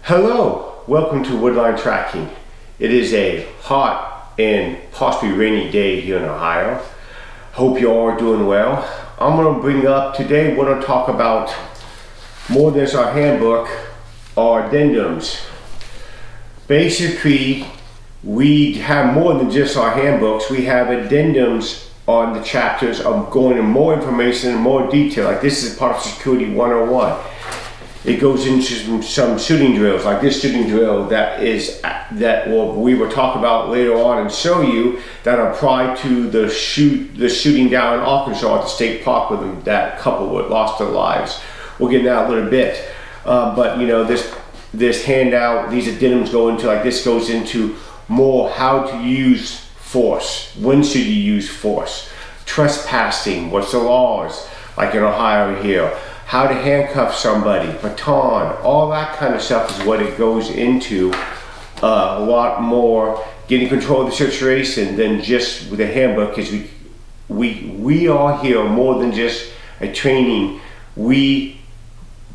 Hello, welcome to Woodline Tracking. It is a hot and possibly rainy day here in Ohio. Hope you all are doing well. I'm going to bring up today, we're going to talk about more than just our handbook, our addendums. Basically, we have more than just our handbooks, we have addendums on the chapters of going into more information and more detail. Like this is part of Security 101. It goes into some shooting drills, like this shooting drill we will talk about later on and show you that apply to the shooting down in Arkansas at the state park with them, that couple that lost their lives. We'll get into that a little bit. But you know, this handout, these addendums go into, like this goes into more how to use force. When should you use force? Trespassing, what's the laws, like in Ohio here. How to handcuff somebody, baton, all that kind of stuff is what it goes into. A lot more getting control of the situation than just with the handbook, because we are here more than just a training. We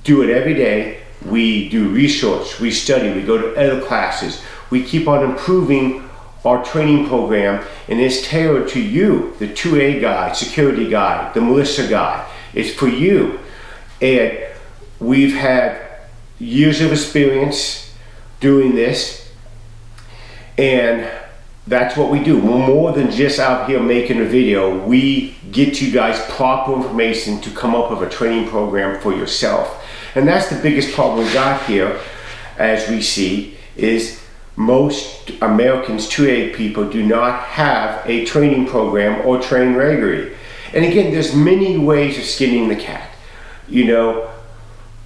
do it every day. We do research, we study, we go to other classes. We keep on improving our training program, and it's tailored to you, the 2A guy, security guy, the militia guy. It's for you. And we've had years of experience doing this, and that's what we do. We're more than just out here making a video. We get you guys proper information to come up with a training program for yourself. And that's the biggest problem we got here, as we see, is most Americans, 2A people, do not have a training program or train regularly. And again, there's many ways of skinning the cat. You know,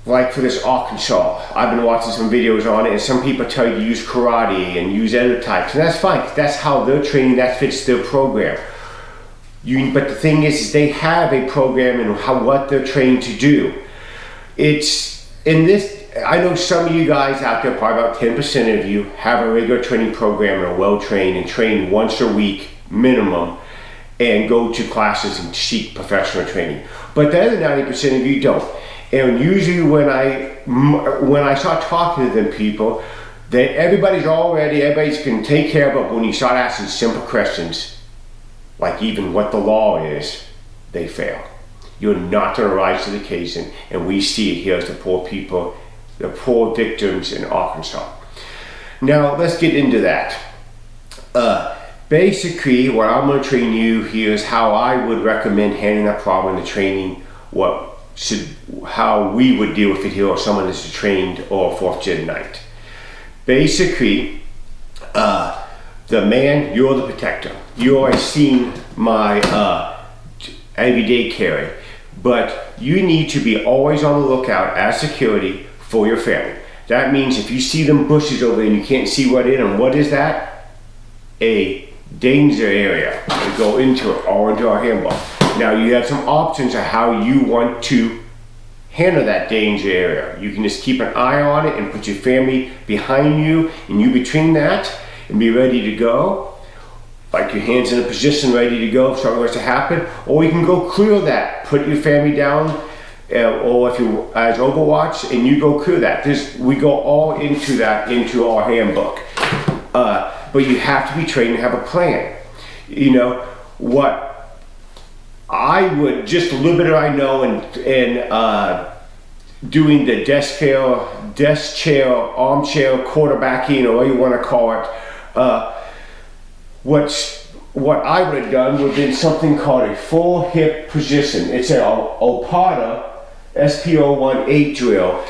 like for this Arkansas, I've been watching some videos on it, and some people tell you to use karate and use other types, and that's fine, 'cause that's how they're training, that fits their program. But the thing is they have a program and what they're trained to do. It's in this. I know some of you guys out there, probably about 10% of you, have a regular training program and are well trained and train once a week minimum, and go to classes and seek professional training. But the other 90% of you don't. And usually when I start talking to them people, everybody's can take care of it. When you start asking simple questions, like even what the law is, they fail. You're not going to rise to the occasion, and we see it here as the poor people, the poor victims in Arkansas. Now let's get into that. Basically, what I'm going to train you here is how I would recommend handling that problem in the training, how we would deal with it here, or someone that's trained or 4th Gen Knight. Basically, the man, you're the protector. You already seen my everyday carry, but you need to be always on the lookout as security for your family. That means if you see them bushes over there and you can't see what in them, what is that? A danger area. We go into it, all into our handbook. Now you have some options of how you want to handle that danger area. You can just keep an eye on it and put your family behind you and you between that and be ready to go. Like your hands in a position ready to go if something was to happen. Or you can go clear that, put your family down, or if you as Overwatch, and you go clear that. We go all into that, into our handbook. But you have to be trained and have a plan. You know, what I would, just a little bit of I know, and doing the desk chair, armchair, quarterbacking, or what you want to call it, what I would have done would have been something called a full hip position. It's an OPATA SPO18 drill.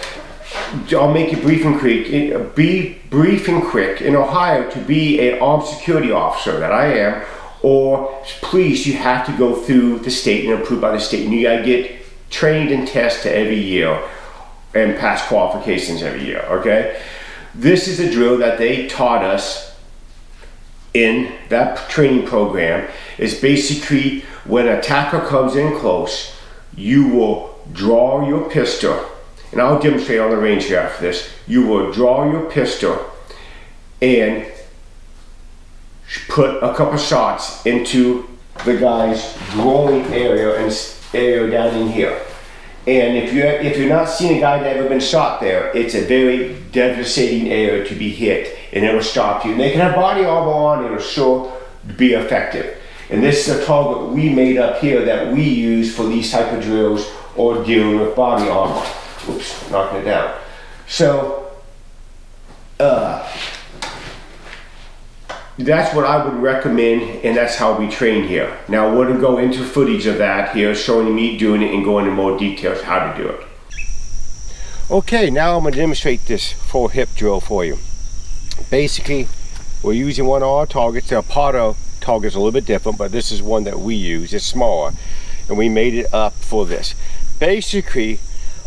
I'll make it brief and quick. Be brief and quick. In Ohio, to be an armed security officer that I am, or police, you have to go through the state and approved by the state, and you gotta get trained and tested every year and pass qualifications every year. Okay, this is a drill that they taught us in that training program. Is basically when an attacker comes in close, you will draw your pistol. And I'll demonstrate on the range here after this. You will draw your pistol and put a couple shots into the guy's groin area and area down in here. And if you're not seeing a guy that ever been shot there, it's a very devastating area to be hit, and it'll stop you. And they can have body armor on, it'll sure be effective. And this is a target we made up here that we use for these type of drills or dealing with body armor. Oops, knocking it down. So, that's what I would recommend, and that's how we train here. Now we're gonna go into footage of that here, showing me doing it and going into more details how to do it. Okay, now I'm gonna demonstrate this full hip drill for you. Basically, we're using one of our targets. The Apollo target's a little bit different, but this is one that we use. It's smaller, and we made it up for this. Basically,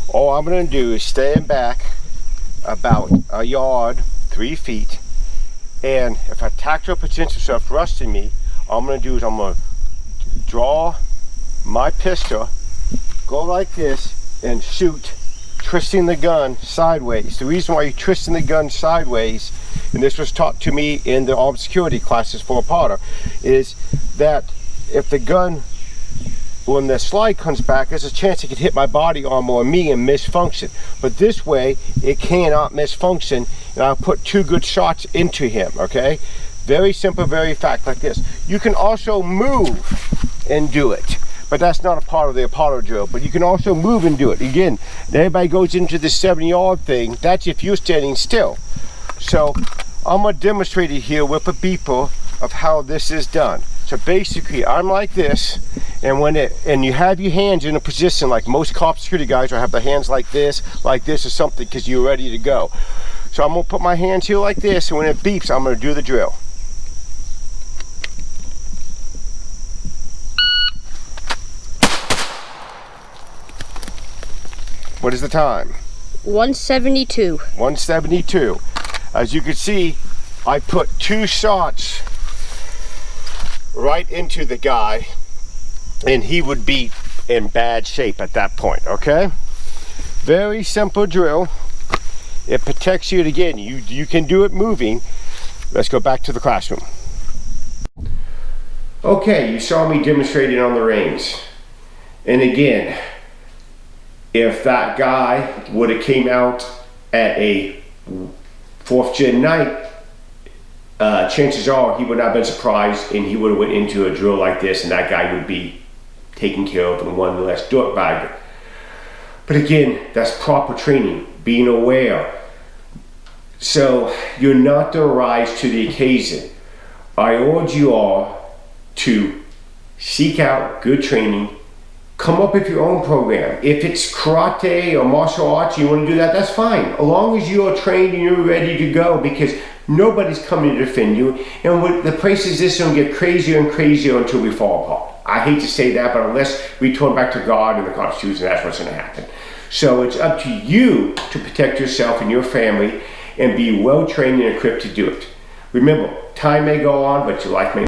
all I'm gonna do is stand back about a yard, 3 feet, and if a tactical potential starts thrusting me, all I'm going to do is I'm going to draw my pistol, go like this, and shoot, twisting the gun sideways. The reason why you're twisting the gun sideways, and this was taught to me in the armed security classes for a Potter, is that if the gun, when the slide comes back, there's a chance it could hit my body armor or me and misfunction. But this way, it cannot misfunction, and I'll put 2 good shots into him, okay? Very simple, very fact, like this. You can also move and do it, but that's not a part of the Apollo drill. But you can also move and do it. Again, everybody goes into the 7-yard thing. That's if you're standing still. So I'm gonna demonstrate it here with a beeper of how this is done. So basically, I'm like this, and you have your hands in a position like most cop security guys will have the hands like this or something, because you're ready to go. So I'm gonna put my hands here like this, and when it beeps, I'm gonna do the drill. What is the time? 172. 172. As you can see, I put 2 shots right into the guy, and he would be in bad shape at that point, okay? Very simple drill. It protects you. Again, you can do it moving. Let's go back to the classroom. Okay, you saw me demonstrating on the range. And again, if that guy would have came out at a 4th gen night, chances are he would not have been surprised, and he would have went into a drill like this, and that guy would be taken care of and one less dirtbagger. But again, that's proper training, being aware. So you're not to rise to the occasion. I urge you all to seek out good training, come up with your own program. If it's karate or martial arts, you want to do that, that's fine. As long as you are trained and you're ready to go, because nobody's coming to defend you. And when the place is this going to get crazier and crazier until we fall apart. I hate to say that, but unless we turn back to God and the Constitution, that's what's going to happen. So it's up to you to protect yourself and your family and be well trained and equipped to do it. Remember, time may go on, but your life may